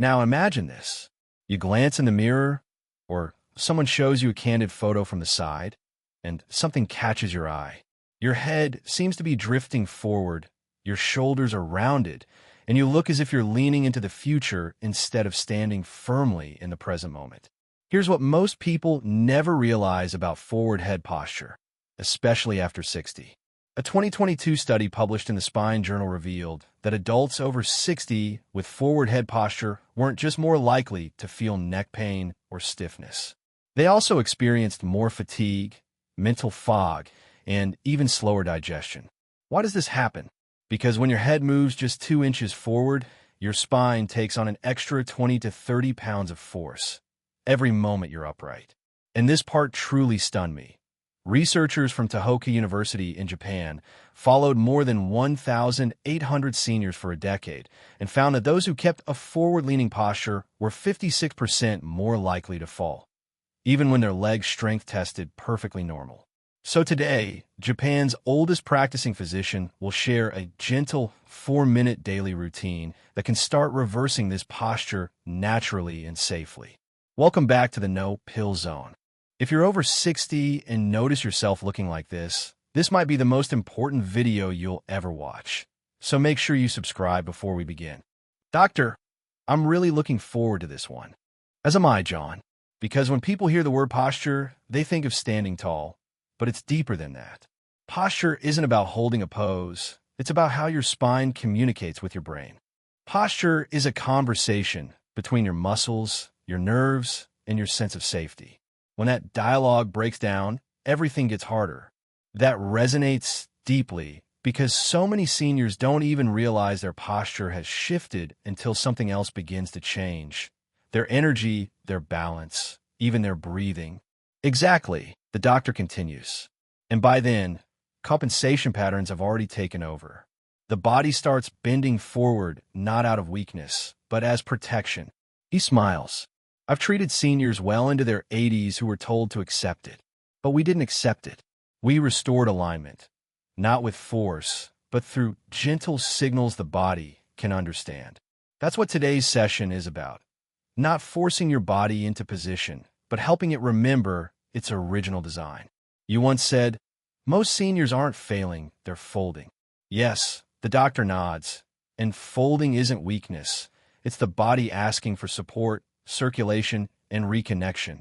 Now imagine this. You glance in the mirror, or someone shows you a candid photo from the side, and something catches your eye. Your head seems to be drifting forward, your shoulders are rounded, and you look as if you're leaning into the future instead of standing firmly in the present moment. Here's what most people never realize about forward head posture, especially after 60. A 2022 study published in the Spine Journal revealed that adults over 60 with forward head posture weren't just more likely to feel neck pain or stiffness. They also experienced more fatigue, mental fog, and even slower digestion. Why does this happen? Because when your head moves just 2 inches forward, your spine takes on an extra 20 to 30 pounds of force every moment you're upright. And this part truly stunned me. Researchers from Tohoku University in Japan followed more than 1,800 seniors for a decade and found that those who kept a forward-leaning posture were 56% more likely to fall, even when their leg strength tested perfectly normal. So today, Japan's oldest practicing physician will share a gentle 4-minute daily routine that can start reversing this posture naturally and safely. Welcome back to the No Pill Zone. If you're over 60 and notice yourself looking like this might be the most important video you'll ever watch. So make sure you subscribe before we begin. Doctor, I'm really looking forward to this one. As am I, John. Because when people hear the word posture, they think of standing tall. But it's deeper than that. Posture isn't about holding a pose. It's about how your spine communicates with your brain. Posture is a conversation between your muscles, your nerves, and your sense of safety. When that dialogue breaks down, everything gets harder. That resonates deeply because so many seniors don't even realize their posture has shifted until something else begins to change. Their energy, their balance, even their breathing. Exactly, the doctor continues. And by then, compensation patterns have already taken over. The body starts bending forward, not out of weakness, but as protection. He smiles. I've treated seniors well into their 80s who were told to accept it. But we didn't accept it. We restored alignment, not with force, but through gentle signals the body can understand. That's what today's session is about. Not forcing your body into position, but helping it remember its original design. You once said, most seniors aren't failing, they're folding. Yes, the doctor nods. And folding isn't weakness. It's the body asking for support, circulation, and reconnection.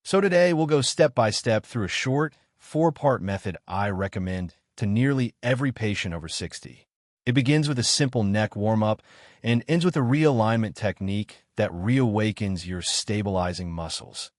So today we'll go step by step through a short, 4-part method I recommend to nearly every patient over 60. It begins with a simple neck warm-up and ends with a realignment technique that reawakens your stabilizing muscles,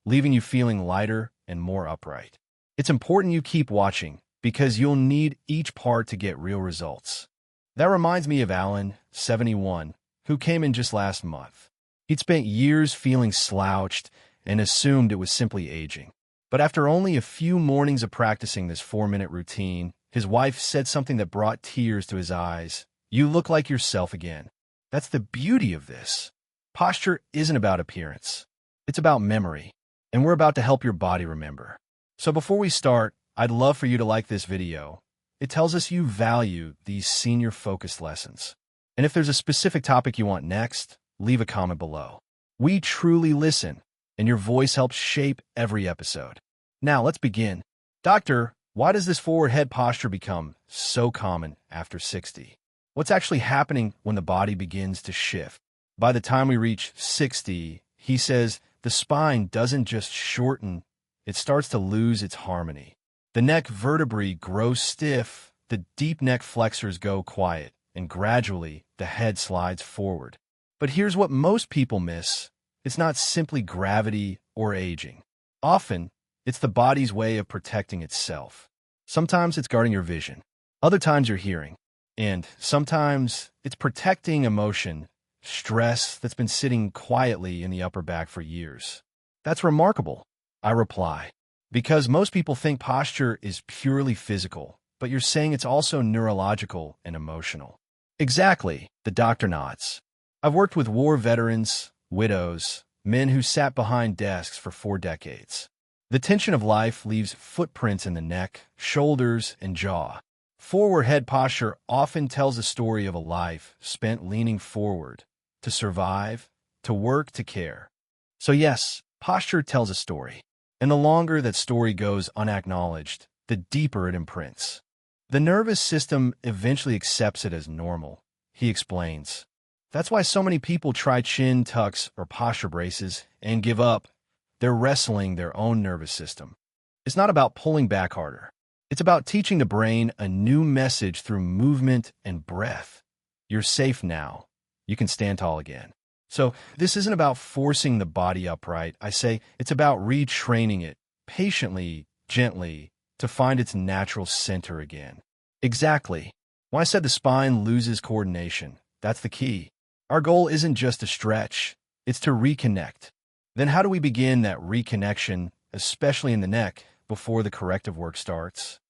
leaving you feeling lighter and more upright. It's important you keep watching because you'll need each part to get real results. That reminds me of Alan, 71, who came in just last month. He'd spent years feeling slouched and assumed it was simply aging. But after only a few mornings of practicing this 4-minute routine, his wife said something that brought tears to his eyes. You look like yourself again. That's the beauty of this. Posture isn't about appearance. It's about memory. And we're about to help your body remember. So before we start, I'd love for you to like this video. It tells us you value these senior-focused lessons. And if there's a specific topic you want next, leave a comment below. We truly listen, and your voice helps shape every episode. Now, let's begin. Doctor, why does this forward head posture become so common after 60? What's actually happening when the body begins to shift? By the time we reach 60, he says, the spine doesn't just shorten, it starts to lose its harmony. The neck vertebrae grow stiff, the deep neck flexors go quiet, and gradually the head slides forward. But here's what most people miss. It's not simply gravity or aging. Often, it's the body's way of protecting itself. Sometimes it's guarding your vision. Other times your hearing. And sometimes it's protecting emotion, stress that's been sitting quietly in the upper back for years. That's remarkable, I reply, because most people think posture is purely physical, but you're saying it's also neurological and emotional. Exactly, the doctor nods. I've worked with war veterans, widows, men who sat behind desks for 4 decades. The tension of life leaves footprints in the neck, shoulders, and jaw. Forward head posture often tells a story of a life spent leaning forward to survive, to work, to care. So yes, posture tells a story. And the longer that story goes unacknowledged, the deeper it imprints. The nervous system eventually accepts it as normal, he explains. That's why so many people try chin tucks or posture braces and give up. They're wrestling their own nervous system. It's not about pulling back harder. It's about teaching the brain a new message through movement and breath. You're safe now. You can stand tall again. So this isn't about forcing the body upright. I say it's about retraining it patiently, gently, to find its natural center again. Exactly. When I said the spine loses coordination, that's the key. Our goal isn't just to stretch, it's to reconnect. Then how do we begin that reconnection, especially in the neck, before the corrective work starts?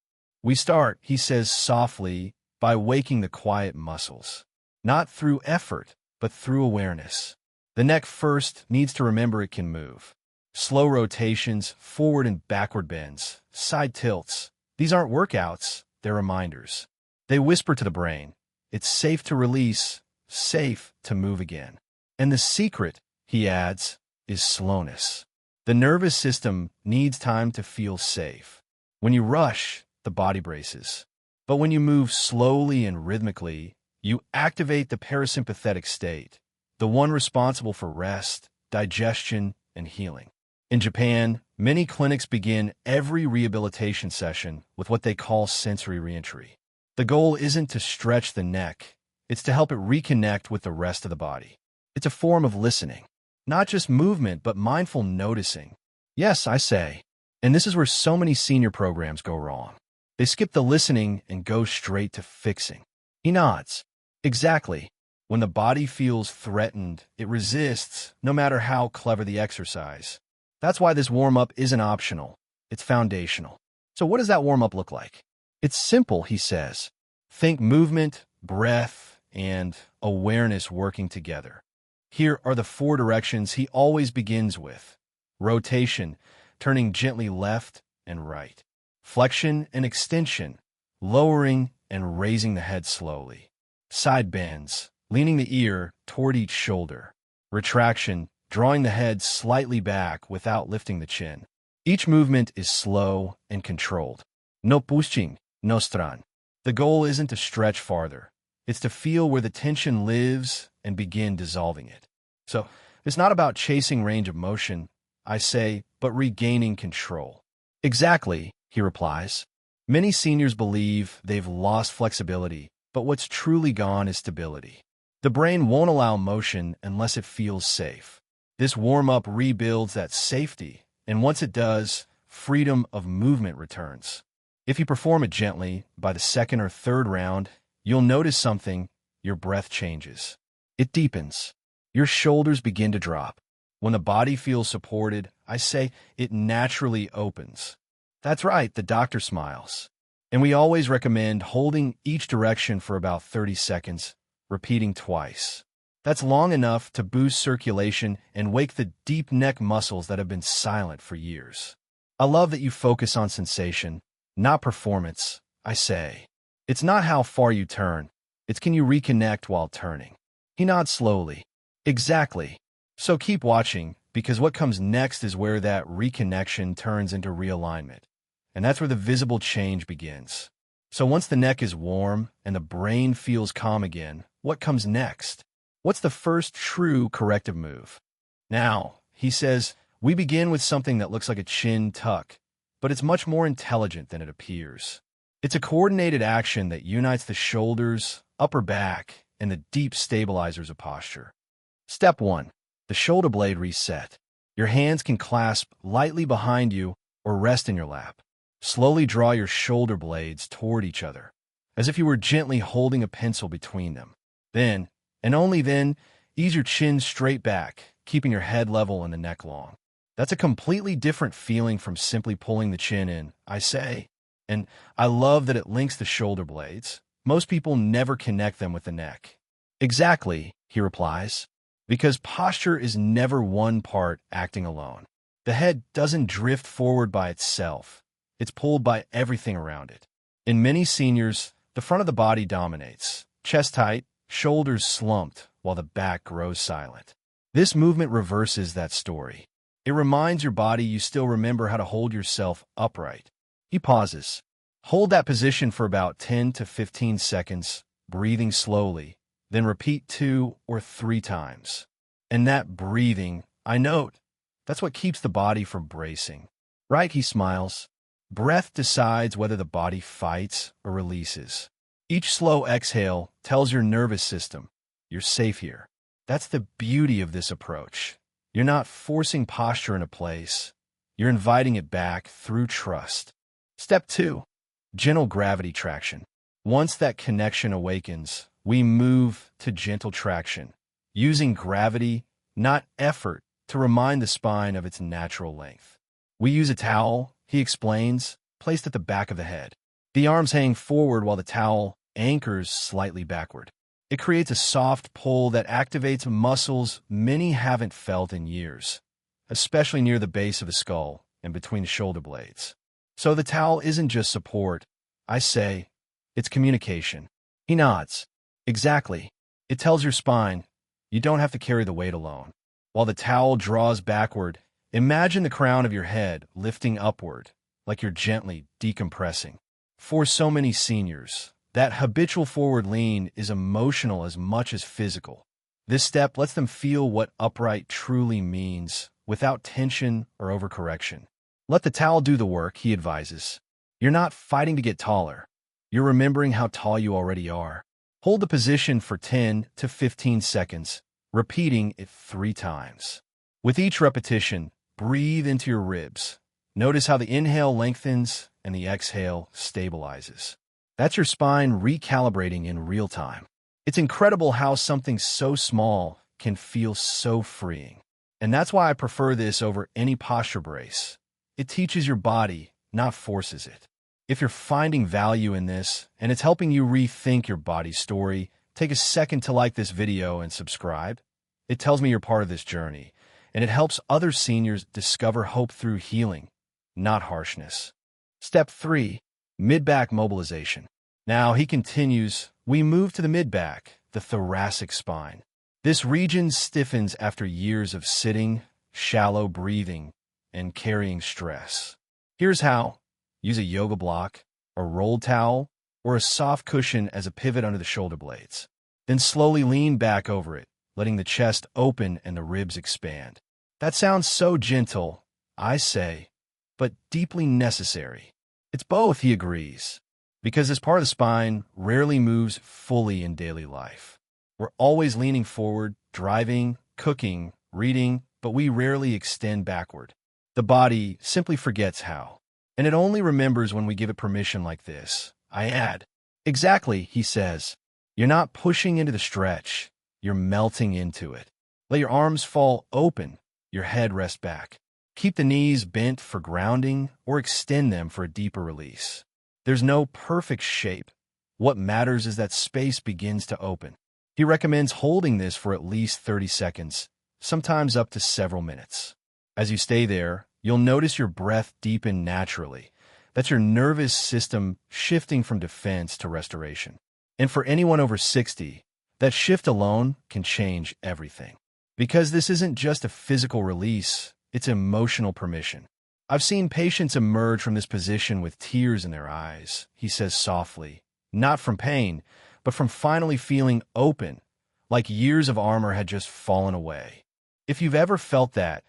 We start, he says softly, by waking the quiet muscles. Not through effort, but through awareness. The neck first needs to remember it can move. Slow rotations, forward and backward bends, side tilts. These aren't workouts, they're reminders. They whisper to the brain, it's safe to release, safe to move again. And the secret, he adds, is slowness. The nervous system needs time to feel safe. When you rush, the body braces. But when you move slowly and rhythmically, you activate the parasympathetic state, the one responsible for rest, digestion, and healing. In Japan, many clinics begin every rehabilitation session with what they call sensory reentry. The goal isn't to stretch the neck, it's to help it reconnect with the rest of the body. It's a form of listening, not just movement, but mindful noticing. Yes, I say. And this is where so many senior programs go wrong. They skip the listening and go straight to fixing. He nods. Exactly. When the body feels threatened, it resists, no matter how clever the exercise. That's why this warm-up isn't optional. It's foundational. So what does that warm-up look like? It's simple, he says. Think movement, breath, and awareness working together. Here are the 4 directions he always begins with. Rotation, turning gently left and right. Flexion and extension, lowering and raising the head slowly. Side bends, leaning the ear toward each shoulder. Retraction, drawing the head slightly back without lifting the chin. Each movement is slow and controlled. No pushing, no stran. The goal isn't to stretch farther. It's to feel where the tension lives and begin dissolving it. So it's not about chasing range of motion, I say, but regaining control. Exactly, he replies. Many seniors believe they've lost flexibility, but what's truly gone is stability. The brain won't allow motion unless it feels safe. This warm-up rebuilds that safety, and once it does, freedom of movement returns. If you perform it gently, by the 2nd or 3rd round, you'll notice something. Your breath changes. It deepens. Your shoulders begin to drop. When the body feels supported, I say it naturally opens. That's right, the doctor smiles. And we always recommend holding each direction for about 30 seconds, repeating twice. That's long enough to boost circulation and wake the deep neck muscles that have been silent for years. I love that you focus on sensation, not performance, I say. It's not how far you turn, it's can you reconnect while turning. He nods slowly. Exactly. So keep watching, because what comes next is where that reconnection turns into realignment. And that's where the visible change begins. So once the neck is warm and the brain feels calm again, what comes next? What's the first true corrective move? Now, he says, we begin with something that looks like a chin tuck, but it's much more intelligent than it appears. It's a coordinated action that unites the shoulders, upper back, and the deep stabilizers of posture. Step 1. The shoulder blade reset. Your hands can clasp lightly behind you or rest in your lap. Slowly draw your shoulder blades toward each other, as if you were gently holding a pencil between them. Then, and only then, ease your chin straight back, keeping your head level and the neck long. That's a completely different feeling from simply pulling the chin in, I say. And I love that it links the shoulder blades. Most people never connect them with the neck. Exactly, he replies, because posture is never one part acting alone. The head doesn't drift forward by itself. It's pulled by everything around it. In many seniors, the front of the body dominates. Chest tight, shoulders slumped, while the back grows silent. This movement reverses that story. It reminds your body you still remember how to hold yourself upright. He pauses. Hold that position for about 10 to 15 seconds, breathing slowly, then repeat 2 or 3 times. And that breathing, I note, that's what keeps the body from bracing. Right, he smiles. Breath decides whether the body fights or releases. Each slow exhale tells your nervous system, you're safe here. That's the beauty of this approach. You're not forcing posture into place. You're inviting it back through trust. Step 2. Gentle gravity traction. Once that connection awakens, we move to gentle traction, using gravity, not effort, to remind the spine of its natural length. We use a towel, he explains, placed at the back of the head. The arms hang forward while the towel anchors slightly backward. It creates a soft pull that activates muscles many haven't felt in years, especially near the base of the skull and between the shoulder blades. So the towel isn't just support, I say, it's communication. He nods. Exactly. It tells your spine, you don't have to carry the weight alone. While the towel draws backward, imagine the crown of your head lifting upward, like you're gently decompressing. For so many seniors, that habitual forward lean is emotional as much as physical. This step lets them feel what upright truly means, without tension or overcorrection. Let the towel do the work, he advises. You're not fighting to get taller. You're remembering how tall you already are. Hold the position for 10 to 15 seconds, repeating it 3 times. With each repetition, breathe into your ribs. Notice how the inhale lengthens and the exhale stabilizes. That's your spine recalibrating in real time. It's incredible how something so small can feel so freeing. And that's why I prefer this over any posture brace. It teaches your body, not forces it. If you're finding value in this, and it's helping you rethink your body's story, take a second to like this video and subscribe. It tells me you're part of this journey, and it helps other seniors discover hope through healing, not harshness. Step 3. Mid-back mobilization. Now, he continues, we move to the mid-back, the thoracic spine. This region stiffens after years of sitting, shallow breathing, and carrying stress. Here's how. Use a yoga block, a rolled towel, or a soft cushion as a pivot under the shoulder blades. Then slowly lean back over it, letting the chest open and the ribs expand. That sounds so gentle, I say, but deeply necessary. It's both, he agrees, because this part of the spine rarely moves fully in daily life. We're always leaning forward, driving, cooking, reading, but we rarely extend backward. The body simply forgets how. And it only remembers when we give it permission like this. I add. Exactly, he says. You're not pushing into the stretch. You're melting into it. Let your arms fall open. Your head rest back. Keep the knees bent for grounding or extend them for a deeper release. There's no perfect shape. What matters is that space begins to open. He recommends holding this for at least 30 seconds, sometimes up to several minutes. As you stay there, you'll notice your breath deepen naturally. That's your nervous system shifting from defense to restoration. And for anyone over 60, that shift alone can change everything. Because this isn't just a physical release, it's emotional permission. I've seen patients emerge from this position with tears in their eyes, he says softly, not from pain, but from finally feeling open, like years of armor had just fallen away. If you've ever felt that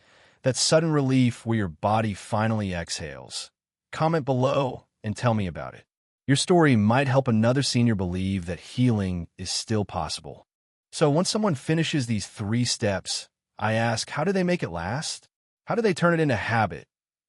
sudden relief where your body finally exhales, comment below and tell me about it. Your story might help another senior believe that healing is still possible. So once someone finishes these 3 steps, I ask, how do they make it last? How do they turn it into habit,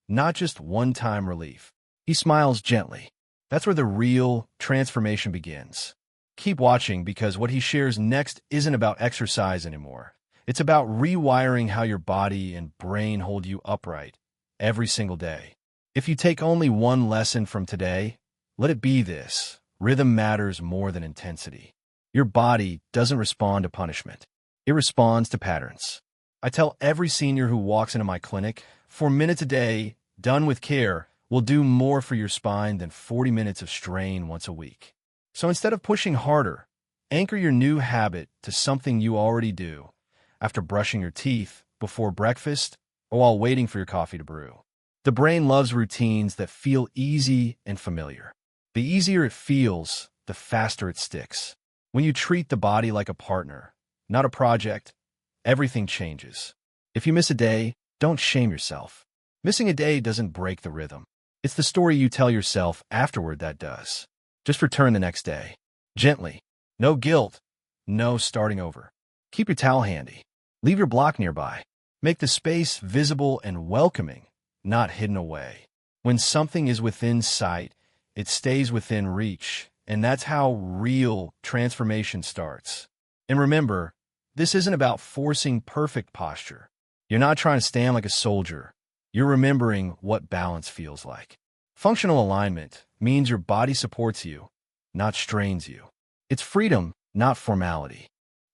not just one-time relief? He smiles gently. That's where the real transformation begins. Keep watching because what he shares next isn't about exercise anymore. It's about rewiring how your body and brain hold you upright every single day. If you take only one lesson from today, let it be this: rhythm matters more than intensity. Your body doesn't respond to punishment. It responds to patterns. I tell every senior who walks into my clinic, 4 minutes a day, done with care, will do more for your spine than 40 minutes of strain once a week. So instead of pushing harder, anchor your new habit to something you already do. after brushing your teeth, before breakfast, or while waiting for your coffee to brew. The brain loves routines that feel easy and familiar. The easier it feels, the faster it sticks. When you treat the body like a partner, not a project, everything changes. If you miss a day, don't shame yourself. Missing a day doesn't break the rhythm. It's the story you tell yourself afterward that does. Just return the next day. Gently. No guilt. No starting over. Keep your towel handy. Leave your block nearby. Make the space visible and welcoming, not hidden away. When something is within sight, it stays within reach, and that's how real transformation starts. And remember, this isn't about forcing perfect posture. You're not trying to stand like a soldier. You're remembering what balance feels like. Functional alignment means your body supports you, not strains you. It's freedom, not formality.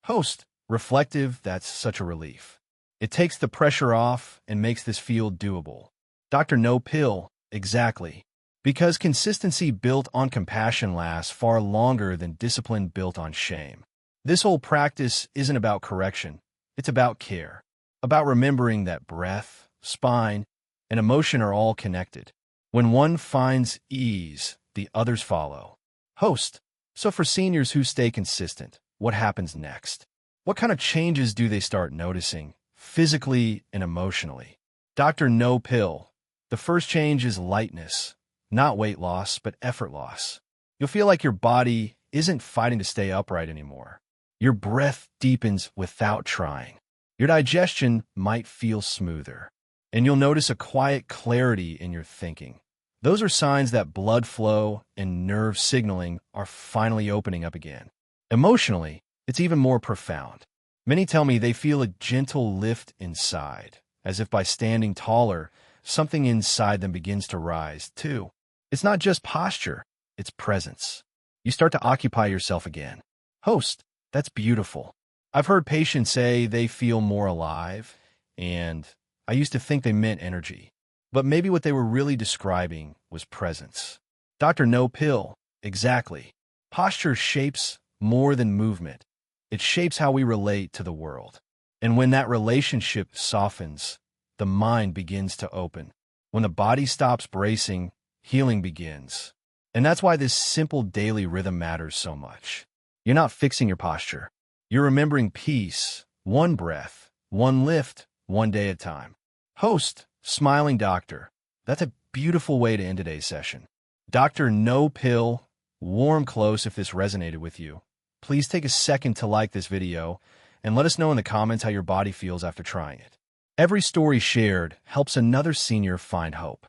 Host, reflective, that's such a relief. It takes the pressure off and makes this feel doable. Dr. No Pill, exactly. Because consistency built on compassion lasts far longer than discipline built on shame. This whole practice isn't about correction. It's about care. About remembering that breath, spine, and emotion are all connected. When one finds ease, the others follow. Host. So for seniors who stay consistent, what happens next? What kind of changes do they start noticing, physically and emotionally? Dr. No Pill. The first change is lightness. Not weight loss, but effort loss. You'll feel like your body isn't fighting to stay upright anymore. Your breath deepens without trying. Your digestion might feel smoother. And you'll notice a quiet clarity in your thinking. Those are signs that blood flow and nerve signaling are finally opening up again. Emotionally, it's even more profound. Many tell me they feel a gentle lift inside, as if by standing taller, something inside them begins to rise, too. It's not just posture, it's presence. You start to occupy yourself again. Host, that's beautiful. I've heard patients say they feel more alive, and I used to think they meant energy. But maybe what they were really describing was presence. Dr. No Pill, exactly. Posture shapes more than movement. It shapes how we relate to the world. And when that relationship softens, the mind begins to open. When the body stops bracing, healing begins. And that's why this simple daily rhythm matters so much. You're not fixing your posture. You're remembering peace, one breath, one lift, one day at a time. Host, smiling doctor. That's a beautiful way to end today's session. Dr. No Pill, warm close if this resonated with you. Please take a second to like this video and let us know in the comments how your body feels after trying it. Every story shared helps another senior find hope.